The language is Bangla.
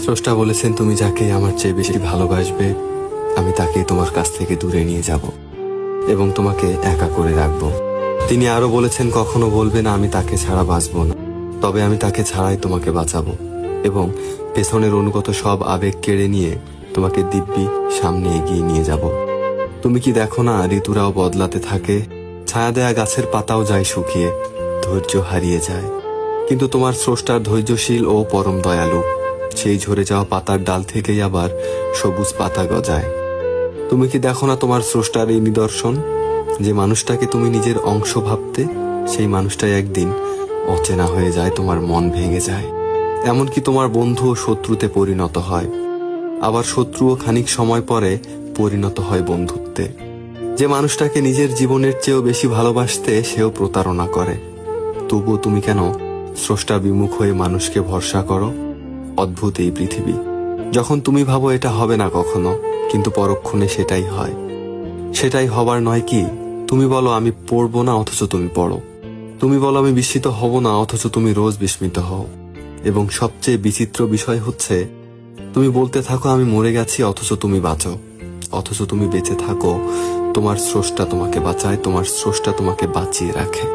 স্রষ্টা বলেছেন, তুমি যাকে আমার চেয়ে বেশি ভালোবাসবে আমি তাকে তোমার কাছ থেকে দূরে নিয়ে যাব এবং তোমাকে একা করে রাখব। তিনি আরো বলেছেন, কখনো বলবে না আমি তাকে ছাড়া বাঁচব না, তবে আমি তাকে ছাড়াই তোমাকে বাঁচাবো এবং পেছনের অনুগত সব আবেগ কেড়ে নিয়ে তোমাকে দিব্যি সামনে এগিয়ে নিয়ে যাব। তুমি কি দেখো না, ঋতুরাও বদলাতে থাকে, ছায়া দেয়া গাছের পাতাও যায় শুকিয়ে, ধৈর্য হারিয়ে যায়, কিন্তু তোমার স্রষ্টার ধৈর্যশীল ও পরম দয়ালু। সেই ঝরে যাওয়া পাতার ডাল থেকেই আবার সবুজ পাতা গজায়। তুমি কি দেখো না তোমার স্রষ্টার এই নিদর্শন, যে মানুষটাকে তুমি নিজের অংশ ভাবতে সেই মানুষটাই একদিন অচেনা হয়ে যায়, তোমার মন ভেঙে যায়। এমনকি তোমার বন্ধু ও শত্রুতে পরিণত হয়, আবার শত্রুও খানিক সময় পরে পরিণত হয় বন্ধুত্বে। যে মানুষটাকে নিজের জীবনের চেয়েও বেশি ভালোবাসতে সেও প্রতারণা করে। তবুও তুমি কেন স্রষ্টা বিমুখ হয়ে মানুষকে ভরসা করো? অদ্ভুত এই পৃথিবী। যখন তুমি ভাবো এটা হবে না কখনো, কিন্তু পরক্ষণে সেটাই হয়। সেটাই হবার নয় কি? তুমি বলো আমি পড়বো না, অথচ তুমি পড়ো। তুমি বলো আমি বিস্মিত হব না, অথচ তুমি রোজ বিস্মিত হও। এবং সবচেয়ে বিচিত্র বিষয় হচ্ছে, তুমি বলতে থাকো আমি মরে গেছি, অথচ তুমি বাঁচো। অথচ তুমি বেঁচে থাকো, তোমার স্রষ্টা তোমাকে বাঁচায়, তোমার স্রষ্টা তোমাকে বাঁচিয়ে রাখে।